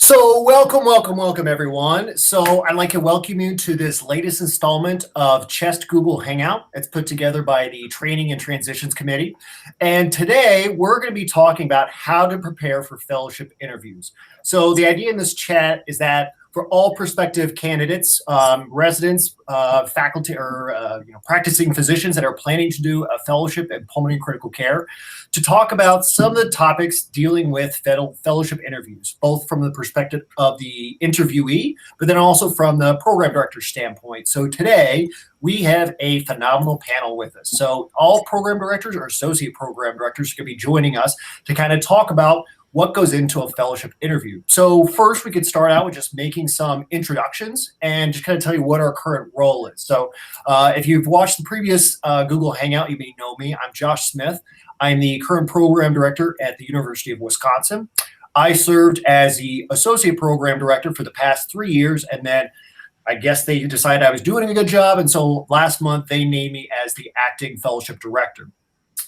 So welcome everyone. So I'd like to welcome you to this latest installment of Chest Google Hangout. It's put together by the Training and Transitions Committee. And today we're going to be talking about how to prepare for fellowship interviews. So the idea in this chat is that for all prospective candidates, residents, faculty, or practicing physicians that are planning to do a fellowship in pulmonary critical care, to talk about some of the topics dealing with fellowship interviews, both from the perspective of the interviewee, but then also from the program director standpoint. So today, we have a phenomenal panel with us. So all program directors or associate program directors are going to be joining us to kind of talk about what goes into a fellowship interview. So first, we could start out with just making some introductions and just kind of tell you what our current role is. So if you've watched the previous Google Hangout, you may know me. I'm Josh Smith. I'm the current program director at the University of Wisconsin. I served as the associate program director for the past 3 years, and then I guess they decided I was doing a good job, and so last month they named me as the acting fellowship director.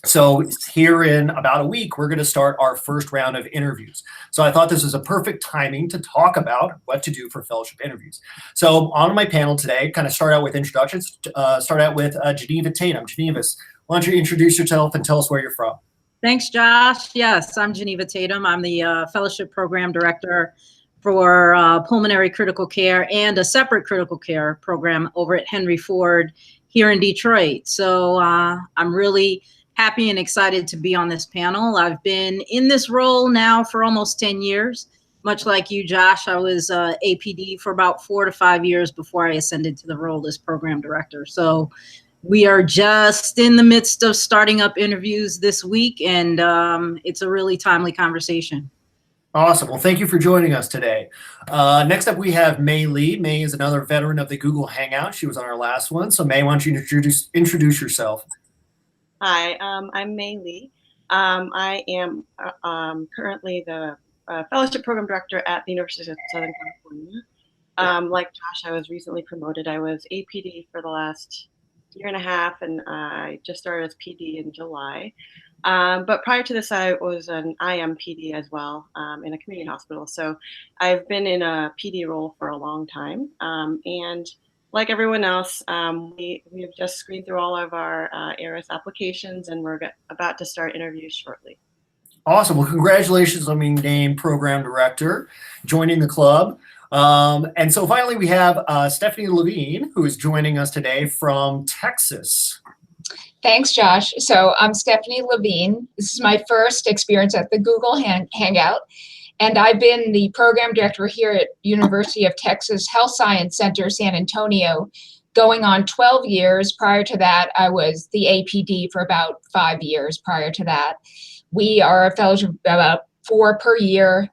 So here in about a week, we're going to start our first round of interviews. So I thought this was a perfect timing to talk about what to do for fellowship interviews. So on my panel today, kind of start out with introductions, start out with Geneva Tatem. Geneva, why don't you introduce yourself and tell us where you're from? Thanks, Josh. Yes, I'm Geneva Tatem. I'm the fellowship program director for pulmonary critical care and a separate critical care program over at Henry Ford here in Detroit. So I'm really happy and excited to be on this panel. I've been in this role now for almost 10 years. Much like you, Josh, I was APD for about 4 to 5 years before I ascended to the role as program director. So we are just in the midst of starting up interviews this week, and it's a really timely conversation. Awesome. Well, thank you for joining us today. Next up, we have May Lee. May is another veteran of the Google Hangout. She was on our last one. So May, why don't you introduce yourself? Hi, I'm May Lee. I am currently the fellowship program director at the University of Southern California. Like Josh, I was recently promoted. I was APD for the last year and a half, and I just started as PD in July. But prior to this, I was an IM PD as well in a community hospital. So I've been in a PD role for a long time. And like everyone else, we have just screened through all of our ARIS applications, and we're about to start interviews shortly. Awesome. Well, congratulations on being named program director, joining the club. And so finally, we have Stephanie Levine, who is joining us today from Texas. Thanks, Josh. So I'm Stephanie Levine. This is my first experience at the Google Hangout. And I've been the program director here at University of Texas Health Science Center, San Antonio, going on 12 years. Prior to that, I was the APD for about 5 years prior to that. We are a fellowship about 4 per year.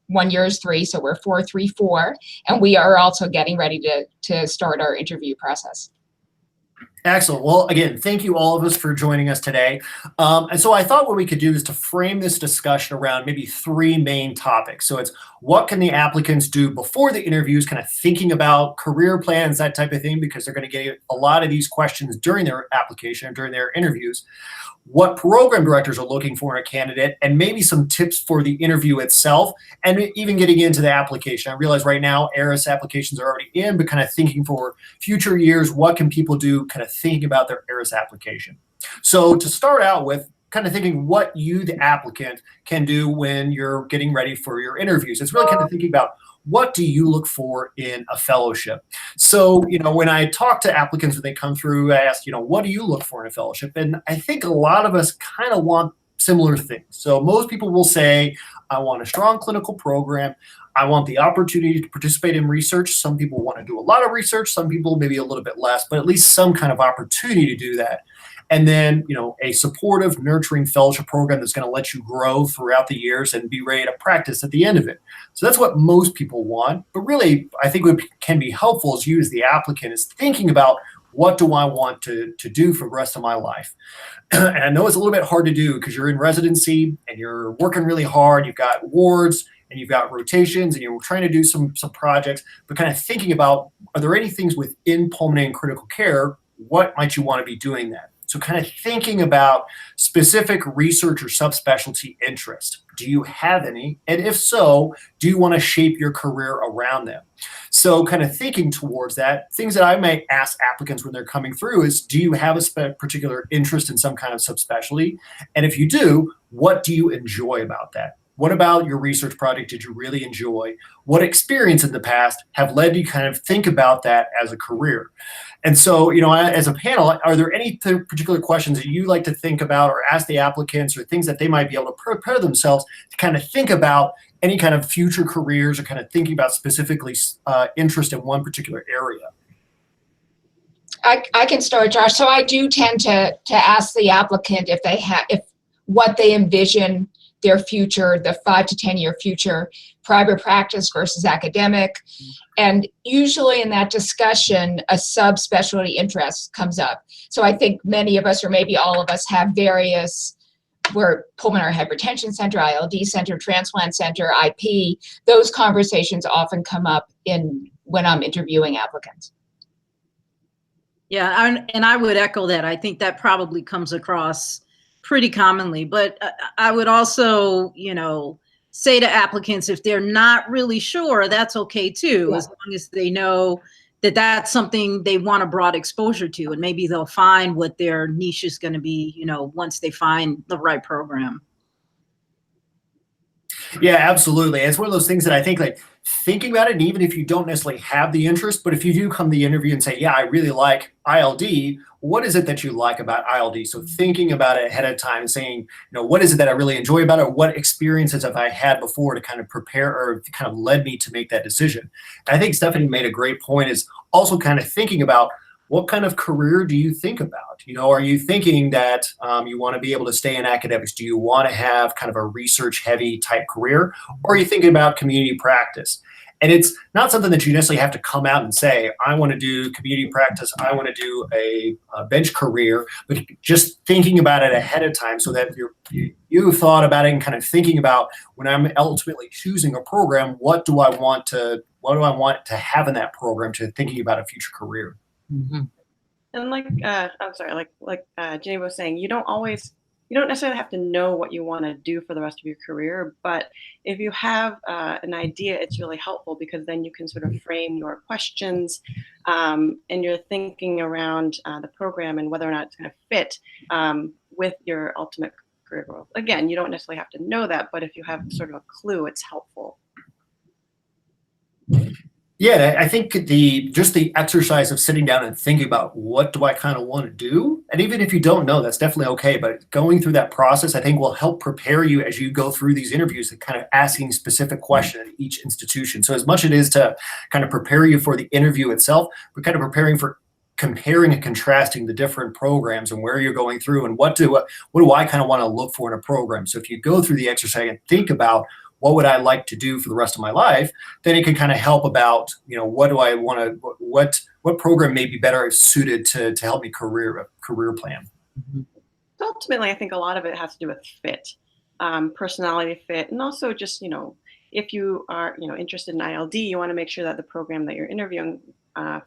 1 year is 3, so we're 4, 3, 4. And we are also getting ready to start our interview process. Excellent. Well, again, thank you all of us for joining us today. And so I thought what we could do is to frame this discussion around maybe 3 main topics. So it's what can the applicants do before the interviews, kind of thinking about career plans, that type of thing, because they're going to get a lot of these questions during their application, during their interviews. What program directors are looking for in a candidate, and maybe some tips for the interview itself, and even getting into the application. I realize right now ARIS applications are already in, but kind of thinking for future years, what can people do, kind of thinking about their ARIS application. So to start out with, kind of thinking what you, the applicant, can do when you're getting ready for your interviews. It's really kind of thinking about what do you look for in a fellowship? So, when I talk to applicants when they come through, I ask, what do you look for in a fellowship? And I think a lot of us kind of want similar things. So most people will say, I want a strong clinical program. I want the opportunity to participate in research. Some people want to do a lot of research. Some people maybe a little bit less, but at least some kind of opportunity to do that. And then, a supportive, nurturing fellowship program that's going to let you grow throughout the years and be ready to practice at the end of it. So that's what most people want. But really, I think what can be helpful as you as the applicant is thinking about what do I want to do for the rest of my life. And I know it's a little bit hard to do because you're in residency and you're working really hard. You've got wards and you've got rotations and you're trying to do some projects, but kind of thinking about, are there any things within pulmonary and critical care? What might you want to be doing that? So kind of thinking about specific research or subspecialty interest. Do you have any? And if so, do you want to shape your career around them? So kind of thinking towards that, things that I might ask applicants when they're coming through is, do you have a particular interest in some kind of subspecialty? And if you do, what do you enjoy about that? What about your research project did you really enjoy? What experience in the past have led you kind of think about that as a career? And so, as a panel, are there any particular questions that you like to think about or ask the applicants, or things that they might be able to prepare themselves to kind of think about any kind of future careers, or kind of thinking about specifically interest in one particular area? I can start, Josh. So I do tend to ask the applicant if they have, if what they envision their future, the 5 to 10 year future, private practice versus academic. And usually in that discussion, a subspecialty interest comes up. So I think many of us, or maybe all of us, have various, we're pulmonary hypertension center, ILD center, transplant center, IP. Those conversations often come up when I'm interviewing applicants. Yeah, and I would echo that. I think that probably comes across pretty commonly, but I would also, say to applicants, if they're not really sure, that's okay too, yeah, as long as they know that that's something they want a broad exposure to, and maybe they'll find what their niche is going to be, once they find the right program. Yeah, absolutely. It's one of those things that I think, like, thinking about it, and even if you don't necessarily have the interest, but if you do come to the interview and say, yeah, I really like ILD, what is it that you like about ILD? So thinking about it ahead of time and saying, what is it that I really enjoy about it? What experiences have I had before to kind of prepare, or kind of led me to make that decision? And I think Stephanie made a great point, is also kind of thinking about, what kind of career do you think about? Are you thinking that you want to be able to stay in academics? Do you want to have kind of a research heavy type career? Or are you thinking about community practice? And it's not something that you necessarily have to come out and say, I want to do community practice, I want to do a bench career, but just thinking about it ahead of time, so that you've thought about it and kind of thinking about, when I'm ultimately choosing a program, what do I want to have in that program, to thinking about a future career. Mm-hmm. And like Geneva was saying, you don't necessarily have to know what you want to do for the rest of your career, but if you have an idea, it's really helpful, because then you can sort of frame your questions and your thinking around the program and whether or not it's going to fit with your ultimate career goal. Again, you don't necessarily have to know that, but if you have sort of a clue, it's helpful. Yeah, I think just the exercise of sitting down and thinking about, what do I kind of want to do? And even if you don't know, that's definitely okay. But going through that process, I think, will help prepare you as you go through these interviews, and kind of asking specific questions at each institution. So as much it is to kind of prepare you for the interview itself, we're kind of preparing for comparing and contrasting the different programs and where you're going through, and what do I kind of want to look for in a program. So if you go through the exercise and think about, what would I like to do for the rest of my life, then it can kind of help about, what do I want to, what program may be better suited to help me career plan. Mm-hmm. Ultimately, I think a lot of it has to do with fit, personality fit, and also just, if you are, interested in ILD, you want to make sure that the program that you're interviewing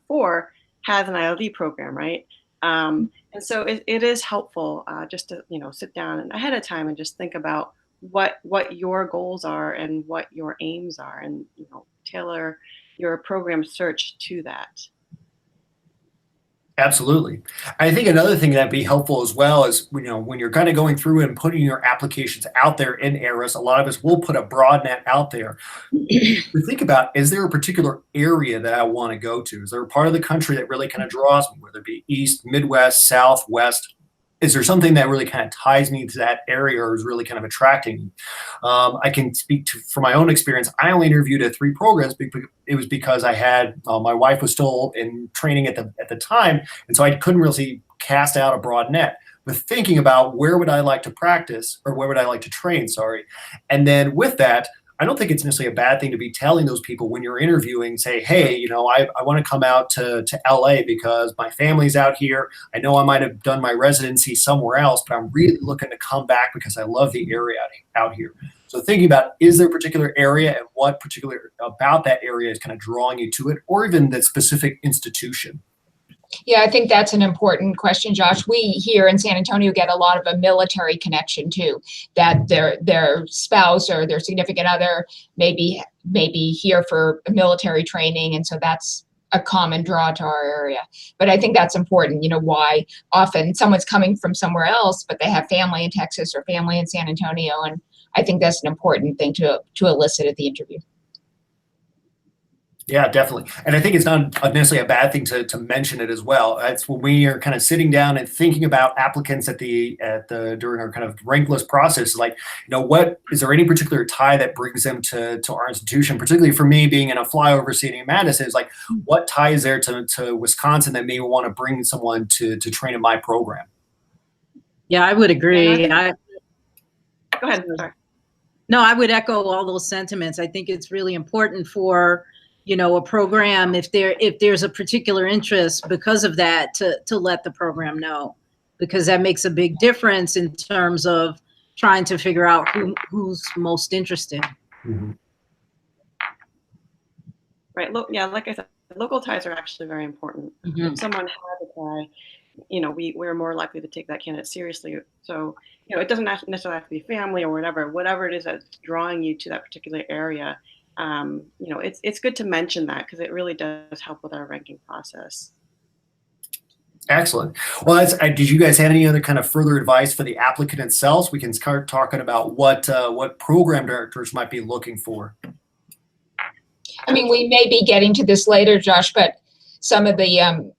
for has an ILD program, right? And so it is helpful just to, sit down ahead of time and just think about what your goals are and what your aims are, and tailor your program search to that. Absolutely. I think another thing that'd be helpful as well is, when you're kind of going through and putting your applications out there in ARIS, a lot of us will put a broad net out there. To think about, is there a particular area that I want to go to? Is there a part of the country that really kind of draws me, whether it be East, Midwest, South, West? Is there something that really kind of ties me to that area, or is really kind of attracting me? I can speak from my own experience. I only interviewed at 3 programs. It was because I had, my wife was still in training at the time, and so I couldn't really cast out a broad net. But thinking about, where would I like to practice, or where would I like to train, and then with that, I don't think it's necessarily a bad thing to be telling those people when you're interviewing, say, hey, I want to come out to LA because my family's out here. I know I might have done my residency somewhere else, but I'm really looking to come back because I love the area out here. So thinking about, is there a particular area, and what particular about that area is kind of drawing you to it, or even the specific institution? Yeah, I think that's an important question, Josh. We here in San Antonio get a lot of a military connection too, that their spouse or their significant other maybe here for military training, and so that's a common draw to our area. But I think that's important, why often someone's coming from somewhere else, but they have family in Texas or family in San Antonio, and I think that's an important thing to elicit at the interview. Yeah, definitely. And I think it's not necessarily a bad thing to mention it as well. It's when we are kind of sitting down and thinking about applicants during our kind of rank list process, like, what is there any particular tie that brings them to our institution, particularly for me being in a flyover seating in Madison, is like, what tie is there to Wisconsin that may want to bring someone to train in my program? Yeah, I would agree. Go ahead. Sorry. No, I would echo all those sentiments. I think it's really important for a program, if there's a particular interest because of that, to let the program know, because that makes a big difference in terms of trying to figure out who's most interested. Mm-hmm. Right. Yeah, like I said, local ties are actually very important. Mm-hmm. If someone has a tie, we're more likely to take that candidate seriously. So, it doesn't necessarily have to be family or whatever it is that's drawing you to that particular area. It's good to mention that, because it really does help with our ranking process. Excellent. Well, did you guys have any other kind of further advice for the applicant itself? We can start talking about what program directors might be looking for. I mean, we may be getting to this later, Josh, but some of the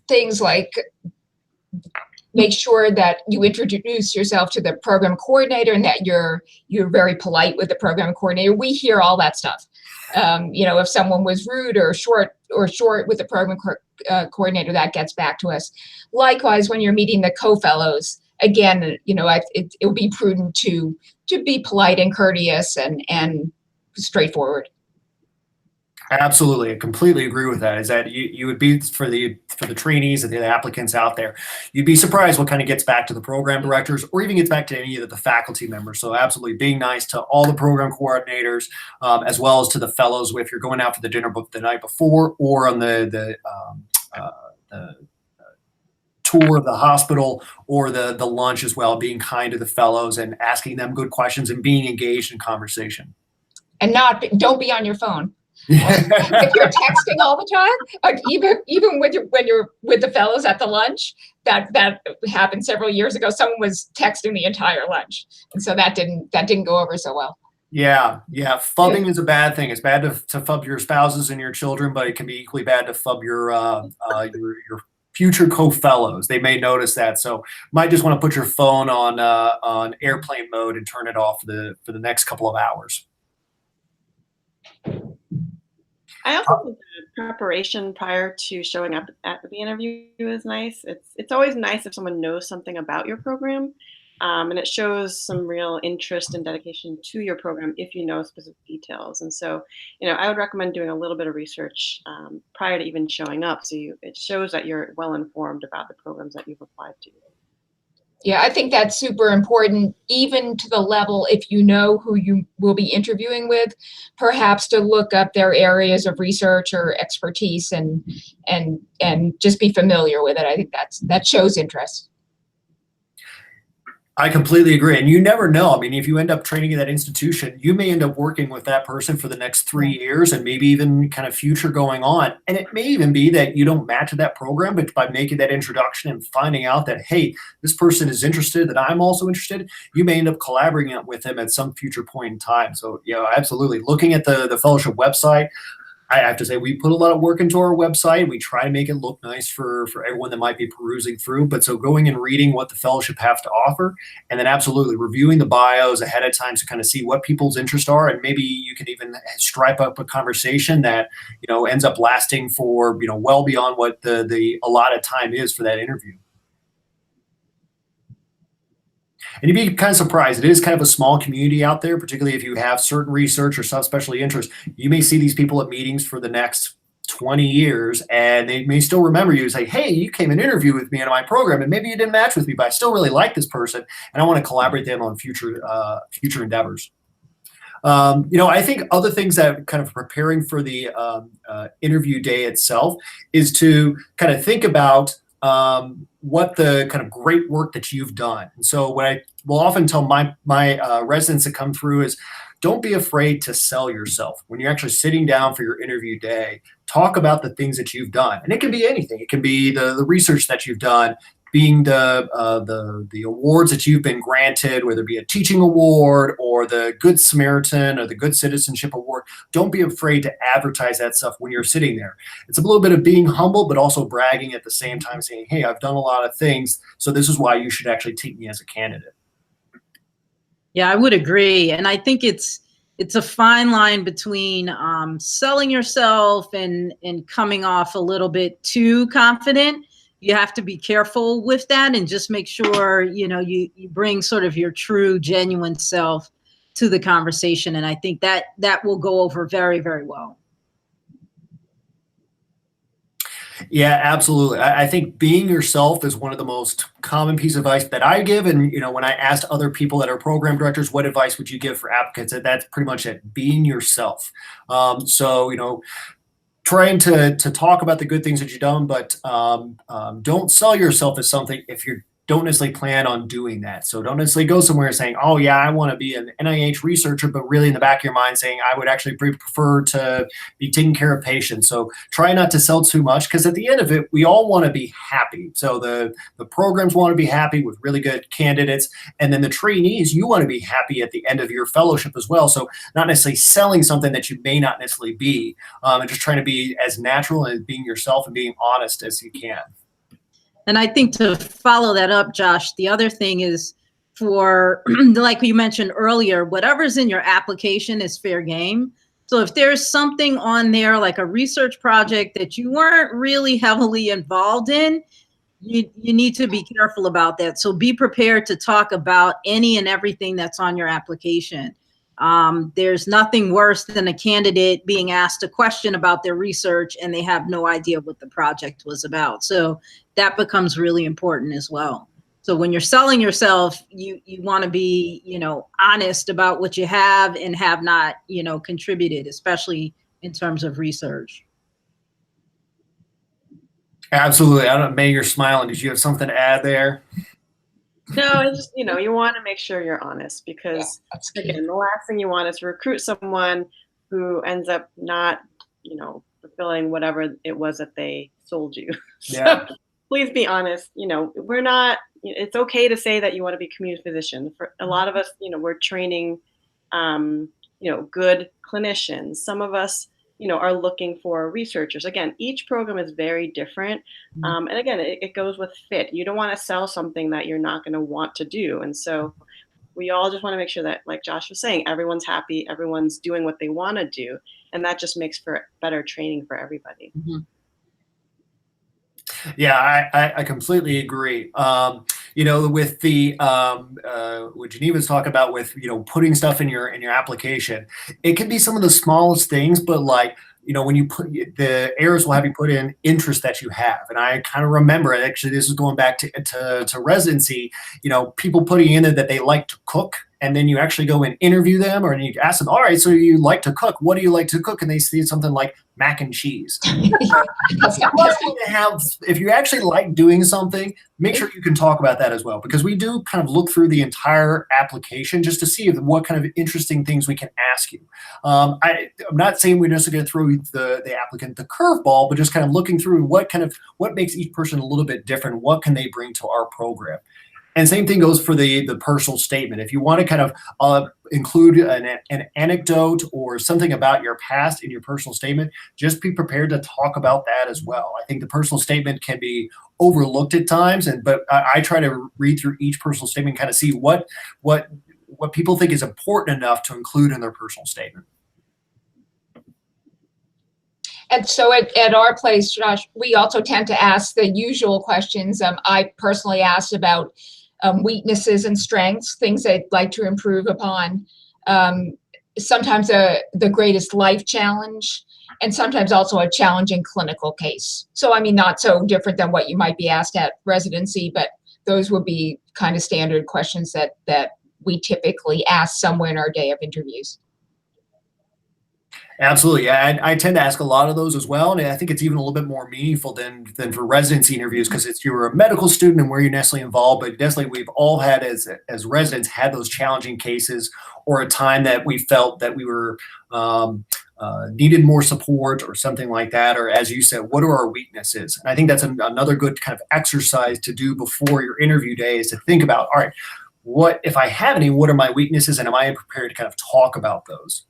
things like make sure that you introduce yourself to the program coordinator and that you're very polite with the program coordinator. We hear all that stuff. If someone was rude or short with the program coordinator, that gets back to us. Likewise, when you're meeting the co-fellows, again, it will be prudent to be polite and courteous and straightforward. Absolutely, I completely agree with that. Is that you would be for the trainees and the applicants out there, you'd be surprised what kind of gets back to the program directors or even gets back to any of the faculty members. So absolutely being nice to all the program coordinators, as well as to the fellows if you're going out for the dinner the night before or on the tour of the hospital or the lunch as well, being kind to the fellows and asking them good questions and being engaged in conversation. And don't be on your phone. If you're texting all the time, like even when you're with the fellows at the lunch, that happened several years ago. Someone was texting the entire lunch, and so that didn't go over so well. Yeah. Phubbing is a bad thing. It's bad to phub your spouses and your children, but it can be equally bad to phub your future co-fellows. They may notice that, so might just want to put your phone on airplane mode and turn it off for the next couple of hours. I also think the preparation prior to showing up at the interview is nice. It's always nice if someone knows something about your program, and it shows some real interest and dedication to your program if you know specific details. And so, I would recommend doing a little bit of research prior to even showing up, so it shows that you're well informed about the programs that you've applied to. Yeah, I think that's super important, even to the level if you know who you will be interviewing with, perhaps to look up their areas of research or expertise and just be familiar with it. I think that shows interest. I completely agree. And you never know. I mean, if you end up training in that institution, you may end up working with that person for the next 3 years and maybe even kind of future going on. And it may even be that you don't match that program, but by making that introduction and finding out that, hey, this person is interested, that I'm also interested, you may end up collaborating with them at some future point in time. So, absolutely. Looking at the fellowship website, I have to say we put a lot of work into our website. We try to make it look nice for everyone that might be perusing through. But so going and reading what the fellowship have to offer, and then absolutely reviewing the bios ahead of time to kind of see what people's interests are, and maybe you can even stripe up a conversation that ends up lasting for well beyond what the allotted time is for that interview. And you'd be kind of surprised. It is kind of a small community out there, particularly if you have certain research or subspecialty interest. You may see these people at meetings for the next 20 years, and they may still remember you and say, hey, you came and interviewed with me in my program, and maybe you didn't match with me, but I still really like this person, and I want to collaborate with them on future endeavors. I think other things that kind of preparing for the interview day itself is to kind of think about what the kind of great work that you've done. And so what I will often tell my residents that come through is, don't be afraid to sell yourself. When you're actually sitting down for your interview day, talk about the things that you've done. And it can be anything. It can be the research that you've done, being the awards that you've been granted, whether it be a teaching award or the Good Samaritan or the Good Citizenship Award. Don't be afraid to advertise that stuff when you're sitting there. It's a little bit of being humble, but also bragging at the same time, saying, hey, I've done a lot of things, so this is why you should actually take me as a candidate. Yeah, I would agree. And I think it's a fine line between selling yourself and coming off a little bit too confident. You have to be careful with that and just make sure, you bring sort of your true, genuine self to the conversation. And I think that will go over very, very well. Yeah, absolutely. I think being yourself is one of the most common piece of advice that I give. And, when I asked other people that are program directors, what advice would you give for applicants? That's pretty much it, being yourself. Trying to talk about the good things that you've done, but don't sell yourself as something if you don't necessarily plan on doing that. So don't necessarily go somewhere saying, oh yeah, I want to be an NIH researcher, but really in the back of your mind saying, I would actually prefer to be taking care of patients. So try not to sell too much, because at the end of it, we all want to be happy. So the programs want to be happy with really good candidates. And then the trainees, you want to be happy at the end of your fellowship as well. So not necessarily selling something that you may not necessarily be, and just trying to be as natural and being yourself and being honest as you can. And I think to follow that up, Josh, the other thing is for, like you mentioned earlier, whatever's in your application is fair game. So if there's something on there like a research project that you weren't really heavily involved in, you need to be careful about that. So be prepared to talk about any and everything that's on your application. There's nothing worse than a candidate being asked a question about their research and they have no idea what the project was about. So that becomes really important as well. So when you're selling yourself, you want to be, honest about what you have and have not, contributed, especially in terms of research. Absolutely. I don't know, May, you're smiling. Did you have something to add there? No, it's just, you want to make sure you're honest, because again, the last thing you want is to recruit someone who ends up not, fulfilling whatever it was that they sold you. Yeah. So please be honest. We're not, it's okay to say that you want to be a community physician. For a lot of us, we're training, good clinicians. Some of us, are looking for researchers. Again, each program is very different. And again, it goes with fit. You don't want to sell something that you're not going to want to do. And so we all just want to make sure that, like Josh was saying, everyone's happy, everyone's doing what they want to do. And that just makes for better training for everybody. Mm-hmm. Yeah, I completely agree. With the what Geneva's talking about with putting stuff in your application, it can be some of the smallest things, but like when you put the errors will have you put in interest that you have. And I kind of remember, actually, this is going back to residency, people putting in it that they like to cook. And then you actually go and interview them, or you ask them, all right, so you like to cook. What do you like to cook? And they see something like mac and cheese. If you actually like doing something, make sure you can talk about that as well, because we do kind of look through the entire application just to see what kind of interesting things we can ask you. I'm not saying we're just going to throw the applicant the curveball, but just kind of looking through what makes each person a little bit different. What can they bring to our program? And same thing goes for the personal statement. If you want to kind of include an anecdote or something about your past in your personal statement, just be prepared to talk about that as well. I think the personal statement can be overlooked at times, but I try to read through each personal statement, kind of see what people think is important enough to include in their personal statement. And so at our place, Josh, we also tend to ask the usual questions. I personally asked about weaknesses and strengths, things I'd like to improve upon. Sometimes the greatest life challenge, and sometimes also a challenging clinical case. So, I mean, not so different than what you might be asked at residency, but those would be kind of standard questions that we typically ask somewhere in our day of interviews. Absolutely. Yeah, I tend to ask a lot of those as well. And I think it's even a little bit more meaningful than for residency interviews because it's you're a medical student and where you're necessarily involved. But definitely we've all had as residents had those challenging cases or a time that we felt that we were needed more support or something like that. Or as you said, what are our weaknesses? And I think that's another good kind of exercise to do before your interview day is to think about, all right, what if I have any, what are my weaknesses and am I prepared to kind of talk about those?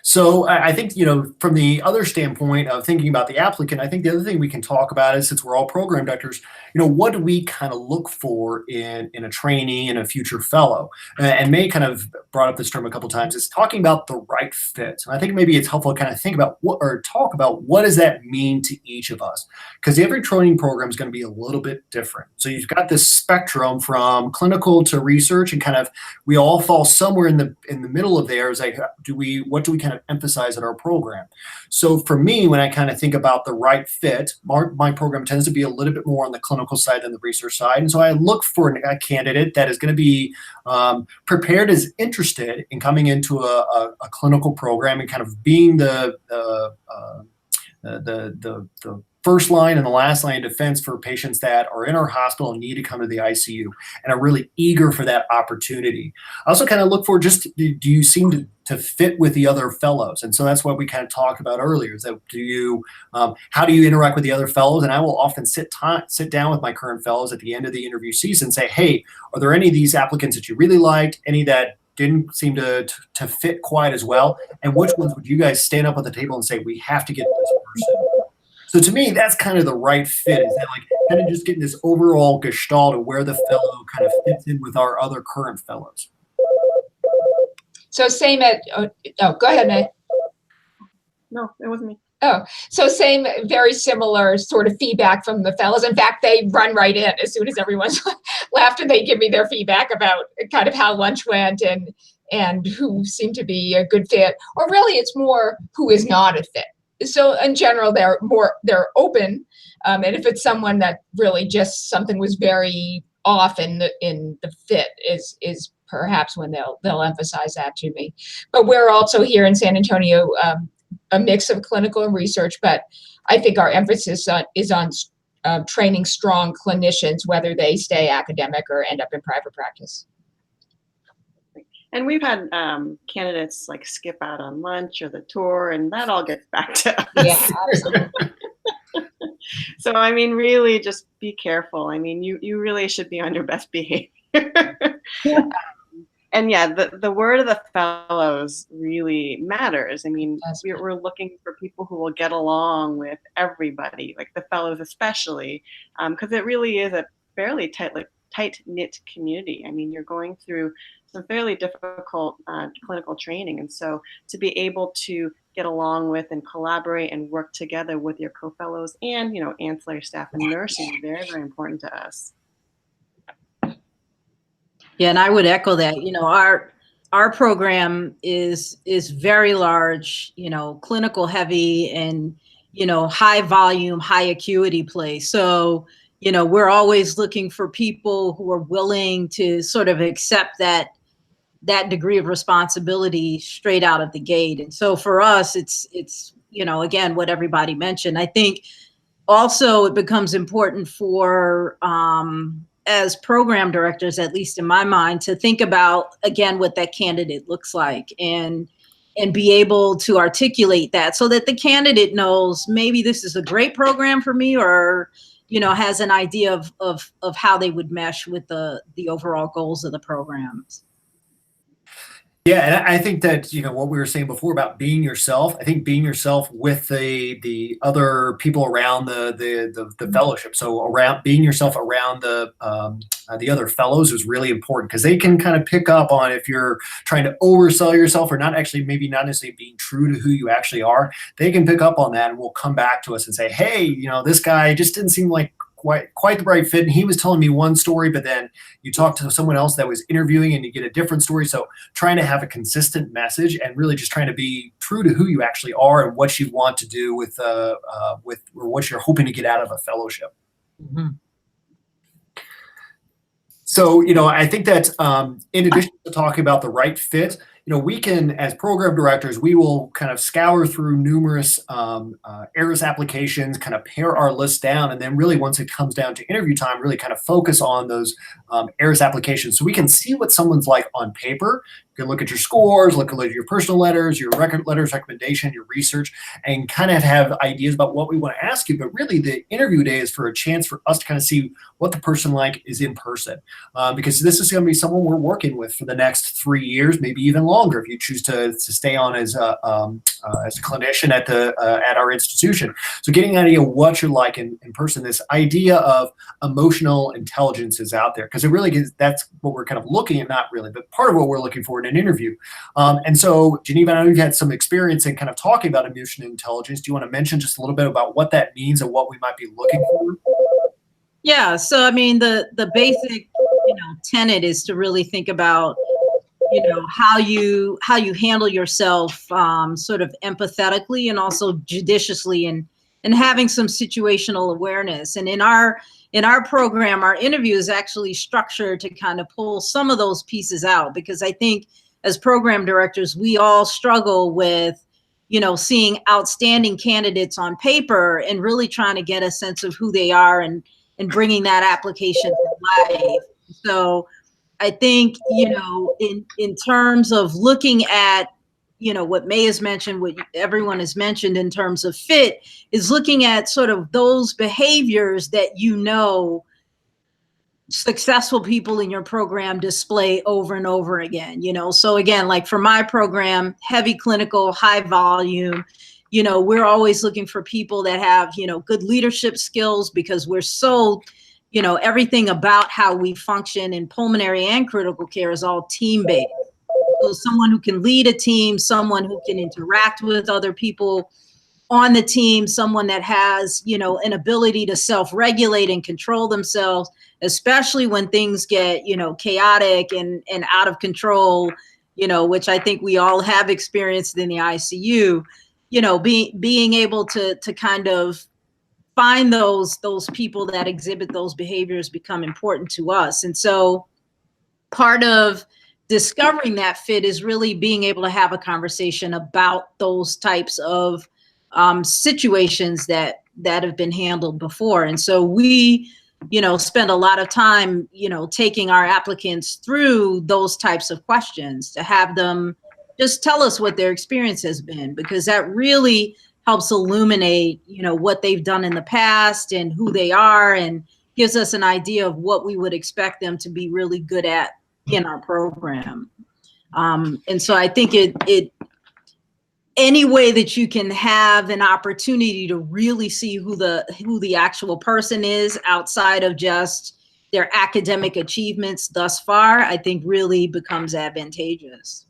So I think, from the other standpoint of thinking about the applicant, I think the other thing we can talk about is since we're all program directors, what do we kind of look for in a trainee and a future fellow? And May kind of brought up this term a couple of times. It's talking about the right fit. And I think maybe it's helpful to kind of think about talk about what does that mean to each of us? Because every training program is going to be a little bit different. So you've got this spectrum from clinical to research, and kind of we all fall somewhere in the middle of there. Is like, what do we kind of emphasize in our program? So for me, when I kind of think about the right fit, my program tends to be a little bit more on the clinical side than the research side. And so I look for a candidate that is going to be prepared, is interested in coming into a clinical program and kind of being the first line and the last line of defense for patients that are in our hospital and need to come to the ICU and are really eager for that opportunity. I also kind of look for do you seem to fit with the other fellows? And so that's what we kind of talked about earlier is that how do you interact with the other fellows? And I will often sit down with my current fellows at the end of the interview season and say, hey, are there any of these applicants that you really liked? Any that didn't seem to fit quite as well? And which ones would you guys stand up at the table and say, we have to get this person? So to me, that's kind of the right fit. Is that like kind of just getting this overall gestalt of where the fellow kind of fits in with our other current fellows. So same go ahead, May. No, it wasn't me. Oh, so same, very similar sort of feedback from the fellows. In fact, they run right in as soon as everyone's left and they give me their feedback about kind of how lunch went and who seemed to be a good fit. Or really, it's more who is not a fit. So in general, they're open, and if it's someone that really just something was very off in the fit is perhaps when they'll emphasize that to me. But we're also here in San Antonio a mix of clinical and research, but I think our emphasis is on training strong clinicians, whether they stay academic or end up in private practice. And we've had candidates like skip out on lunch or the tour, and that all gets back to us. Yeah, absolutely. So, I mean, really just be careful. I mean, you really should be on your best behavior. Yeah. And yeah, the word of the fellows really matters. I mean, we're looking for people who will get along with everybody, like the fellows especially, because it really is a fairly tight-knit community. I mean, you're going through some fairly difficult clinical training. And so to be able to get along with and collaborate and work together with your co-fellows and, ancillary staff and nursing is very, very important to us. Yeah, and I would echo that. Our program is very large, clinical heavy and, high volume, high acuity place. So, we're always looking for people who are willing to sort of accept that degree of responsibility straight out of the gate. And so for us, it's again, what everybody mentioned. I think also it becomes important for as program directors, at least in my mind, to think about, again, what that candidate looks like and be able to articulate that so that the candidate knows maybe this is a great program for me or, has an idea of how they would mesh with the overall goals of the programs. Yeah, and I think that what we were saying before about being yourself. I think being yourself with the other people around the fellowship. So around being yourself around the other fellows is really important because they can kind of pick up on if you're trying to oversell yourself or not maybe not necessarily being true to who you actually are. They can pick up on that and will come back to us and say, hey, this guy just didn't seem like quite the right fit. And he was telling me one story, but then you talk to someone else that was interviewing and you get a different story. So trying to have a consistent message and really just trying to be true to who you actually are and what you want to do with or what you're hoping to get out of a fellowship. Mm-hmm. So, I think that in addition to talking about the right fit, we can, as program directors, we will kind of scour through numerous ARIS applications, kind of pare our list down, and then really once it comes down to interview time, really kind of focus on those ARIS applications so we can see what someone's like on paper. You can look at your scores, look at your personal letters, your letters, recommendation, your research, and kind of have ideas about what we want to ask you. But really, the interview day is for a chance for us to kind of see what the person like is in person, because this is going to be someone we're working with for the next 3 years, maybe even longer, if you choose to stay on as a clinician at our institution. So getting an idea of what you're like in person, this idea of emotional intelligence is out there, because it really is, that's what we're kind of looking at, not really, but part of what we're looking for in an interview. And so, Geneva, I know you've had some experience in kind of talking about emotional intelligence. Do you want to mention just a little bit about what that means and what we might be looking for? Yeah, so I mean, the basic, tenet is to really think about, how you handle yourself, sort of empathetically and also judiciously, and having some situational awareness. And in our program, our interview is actually structured to kind of pull some of those pieces out, because I think as program directors, we all struggle with, seeing outstanding candidates on paper and really trying to get a sense of who they are and bringing that application to life. So I think, in terms of looking at, what May has mentioned, what everyone has mentioned in terms of fit, is looking at sort of those behaviors that, successful people in your program display over and over again, So again, like for my program, heavy clinical, high volume, we're always looking for people that have, good leadership skills, because we're so, everything about how we function in pulmonary and critical care is all team-based. So someone who can lead a team, someone who can interact with other people on the team, someone that has, an ability to self-regulate and control themselves, especially when things get, chaotic and out of control, which I think we all have experienced in the ICU, being able to kind of find those people that exhibit those behaviors become important to us. And so part of discovering that fit is really being able to have a conversation about those types of situations that have been handled before. And so we, spend a lot of time, taking our applicants through those types of questions to have them just tell us what their experience has been, because that really helps illuminate, what they've done in the past and who they are, and gives us an idea of what we would expect them to be really good at in our program. And so I think it any way that you can have an opportunity to really see who the actual person is outside of just their academic achievements thus far, I think really becomes advantageous.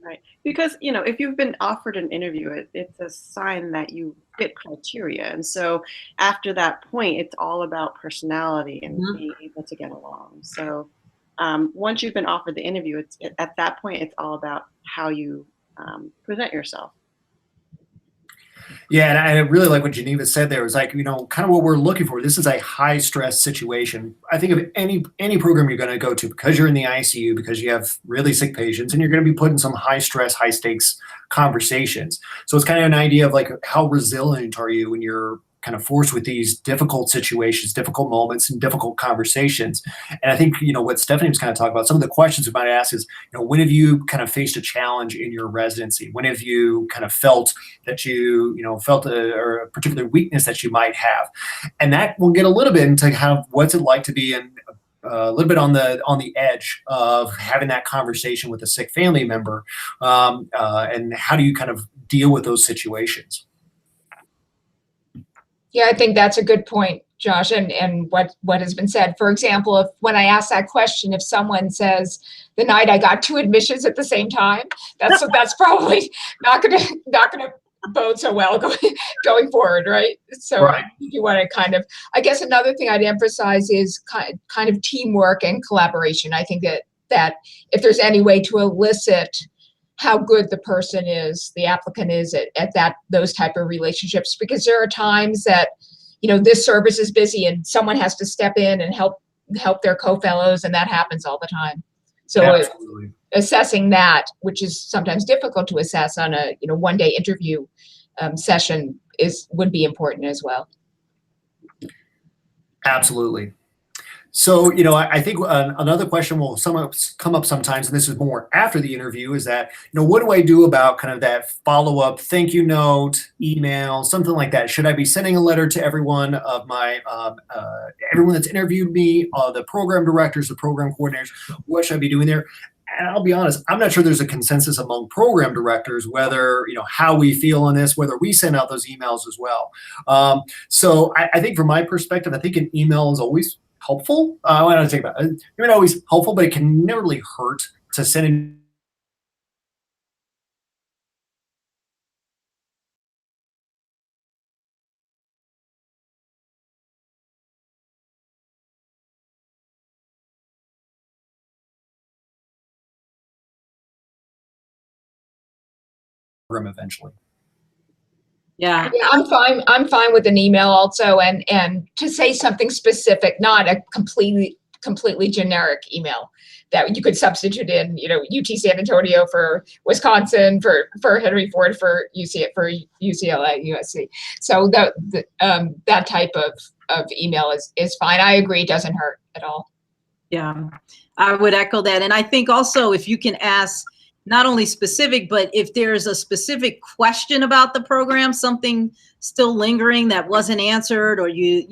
Right. Because, if you've been offered an interview, it's a sign that you fit criteria. And so after that point, it's all about personality and being able to get along. So once you've been offered the interview, at that point, it's all about how you present yourself. Yeah, and I really like what Geneva said there. It was like, kind of what we're looking for. This is a high stress situation. I think of any program you're going to go to, because you're in the ICU, because you have really sick patients, and you're going to be put in some high stress, high stakes conversations. So it's kind of an idea of like, how resilient are you when you're kind of forced with these difficult situations, difficult moments, and difficult conversations. And I think, what Stephanie was kind of talking about, some of the questions we might ask is, when have you kind of faced a challenge in your residency? When have you kind of felt that you, felt a particular weakness that you might have? And that will get a little bit into kind of what's it like to be in a little bit on the edge of having that conversation with a sick family member, and how do you kind of deal with those situations? Yeah, I think that's a good point, Josh, and what has been said. For example, when I ask that question, if someone says the night I got 2 admissions at the same time, that's probably not gonna bode so well going forward, right? So right. You want to kind of, I guess another thing I'd emphasize is kind of teamwork and collaboration. I think that if there's any way to elicit how good the person is, the applicant is at those type of relationships, because there are times that, this service is busy and someone has to step in and help their co-fellows, and that happens all the time. So Absolutely. assessing that, which is sometimes difficult to assess on a one-day interview session, would be important as well. Absolutely. So, I think another question will come up sometimes, and this is more after the interview, is that, what do I do about kind of that follow-up thank you note, email, something like that? Should I be sending a letter to everyone of my, everyone that's interviewed me, the program directors, the program coordinators? What should I be doing there? And I'll be honest, I'm not sure there's a consensus among program directors whether, how we feel on this, whether we send out those emails as well. So I think from my perspective, I think an email is always helpful. I want to take about it. They're not always helpful, but it can never really hurt to send in program eventually. Yeah. Yeah, I'm fine with an email also, and to say something specific, not a completely generic email that you could substitute in, UT San Antonio for Wisconsin, for Henry Ford, for UCLA, USC. So that type of email is fine. I agree, it doesn't hurt at all. Yeah, I would echo that. And I think also if you can ask not only specific, but if there's a specific question about the program, something still lingering that wasn't answered, or you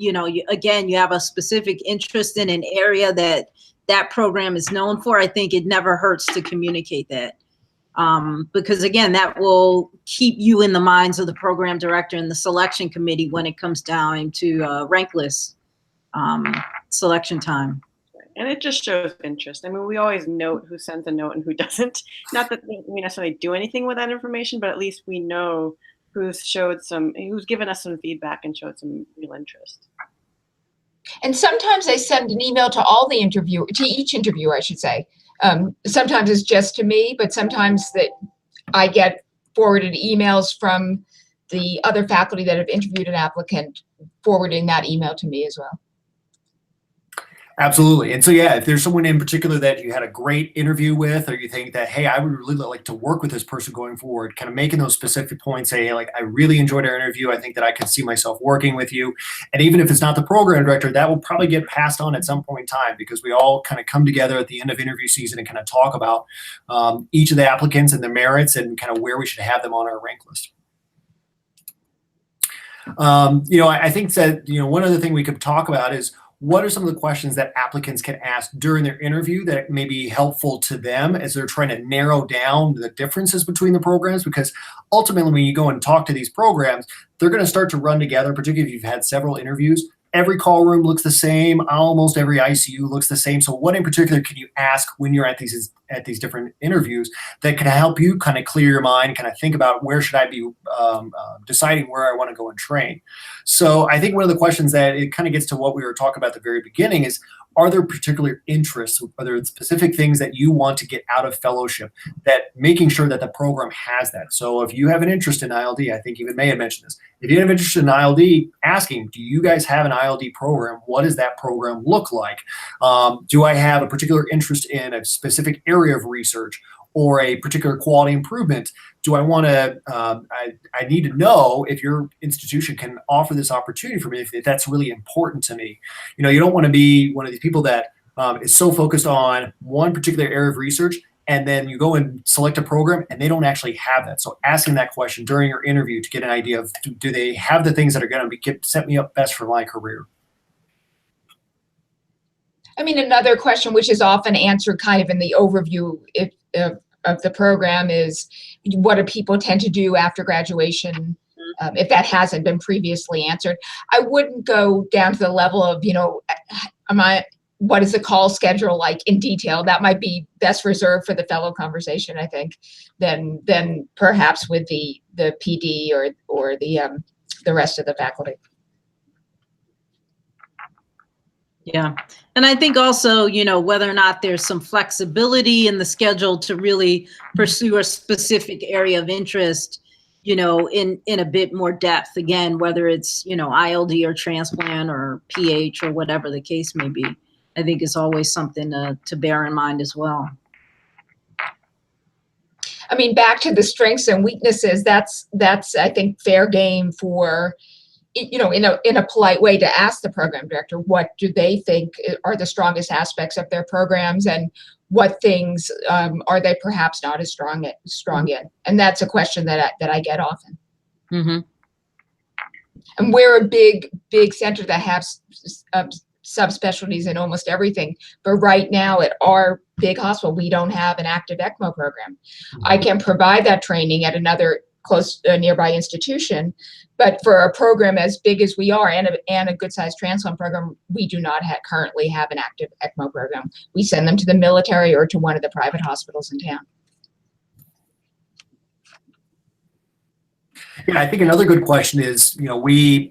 have a specific interest in an area that program is known for, I think it never hurts to communicate that. Because again, that will keep you in the minds of the program director and the selection committee when it comes down to rank list selection time. And it just shows interest. I mean, we always note who sends a note and who doesn't. Not that we necessarily do anything with that information, but at least we know who's given us some feedback and showed some real interest. And sometimes I send an email to each interviewer, I should say. Sometimes it's just to me, but sometimes that I get forwarded emails from the other faculty that have interviewed an applicant, forwarding that email to me as well. Absolutely. And so, yeah, if there's someone in particular that you had a great interview with, or you think that, hey, I would really like to work with this person going forward, kind of making those specific points, say, hey, like, I really enjoyed our interview. I think that I could see myself working with you. And even if it's not the program director, that will probably get passed on at some point in time, because we all kind of come together at the end of interview season and kind of talk about each of the applicants and their merits and kind of where we should have them on our rank list. I think that, one other thing we could talk about is, what are some of the questions that applicants can ask during their interview that may be helpful to them as they're trying to narrow down the differences between the programs? Because ultimately, when you go and talk to these programs, they're going to start to run together, particularly if you've had several interviews. Every call room looks the same. Almost every ICU looks the same. So what in particular can you ask when you're at these different interviews that can help you kind of clear your mind, kind of think about where should I be deciding where I want to go and train? So I think one of the questions that it kind of gets to what we were talking about at the very beginning is, are there particular interests, whether it's specific things that you want to get out of fellowship, that making sure that the program has that? So if you have an interest in ILD, I think even May had mentioned this. If you have an interest in ILD, asking, do you guys have an ILD program? What does that program look like? Do I have a particular interest in a specific area of research or a particular quality improvement? Do I want to, I need to know if your institution can offer this opportunity for me, if that's really important to me. You don't want to be one of these people that is so focused on one particular area of research, and then you go and select a program and they don't actually have that. So asking that question during your interview to get an idea of, do they have the things that are going to set me up best for my career? I mean, another question which is often answered kind of in the overview of the program is, what do people tend to do after graduation, if that hasn't been previously answered? I wouldn't go down to the level of, what is the call schedule like in detail? That might be best reserved for the fellow conversation, I think, than perhaps with the PD or the rest of the faculty. Yeah. And I think also, whether or not there's some flexibility in the schedule to really pursue a specific area of interest, in a bit more depth, again, whether it's, ILD or transplant or PH or whatever the case may be, I think is always something to bear in mind as well. I mean, back to the strengths and weaknesses, that's I think fair game for, you know, in a polite way to ask the program director, what do they think are the strongest aspects of their programs, and what things are they perhaps not as strong in? And that's a question that I get often. Mm-hmm. And we're a big center that has subspecialties in almost everything. But right now at our big hospital, we don't have an active ECMO program. I can provide that training at another close nearby institution, but for a program as big as we are and a good sized transplant program, we do not currently have an active ECMO program. We send them to the military or to one of the private hospitals in town. Yeah, I think another good question is, you know, we'll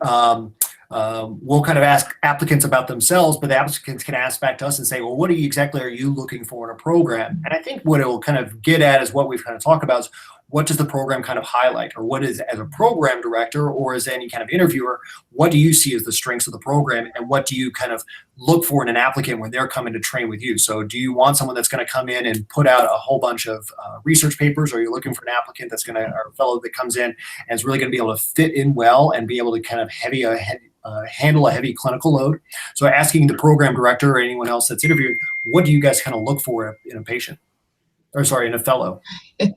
kind of ask applicants about themselves, but the applicants can ask back to us and say, well, what exactly are you looking for in a program? And I think what it will kind of get at is what we've kind of talked about is, what does the program kind of highlight, or what is, as a program director or as any kind of interviewer, what do you see as the strengths of the program, and what do you kind of look for in an applicant when they're coming to train with you? So do you want someone that's going to come in and put out a whole bunch of research papers, or are you looking for an applicant that's going to, or a fellow that comes in and is really going to be able to fit in well and be able to kind of handle a heavy clinical load? So asking the program director or anyone else that's interviewing, what do you guys kind of look for in a patient? Or sorry, in a fellow. Sorry,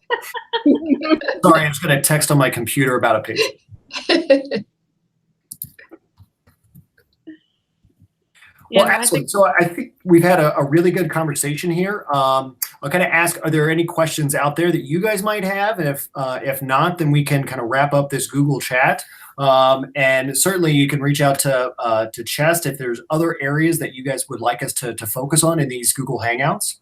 I'm just going to text on my computer about a patient. Well, excellent. So I think we've had a really good conversation here. I'll kind of ask, are there any questions out there that you guys might have? And if not, then we can kind of wrap up this Google chat. And certainly you can reach out to Chest if there's other areas that you guys would like us to focus on in these Google Hangouts.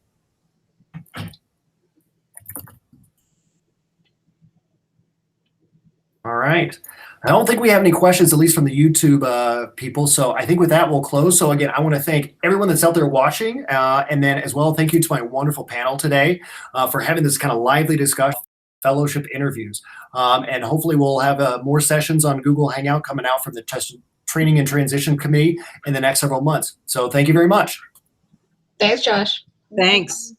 All right. I don't think we have any questions, at least from the YouTube people. So I think with that, we'll close. So again, I want to thank everyone that's out there watching. And then as well, thank you to my wonderful panel today for having this kind of lively discussion, fellowship interviews. And hopefully we'll have more sessions on Google Hangout coming out from the Training and Transition Committee in the next several months. So thank you very much. Thanks, Josh. Thanks.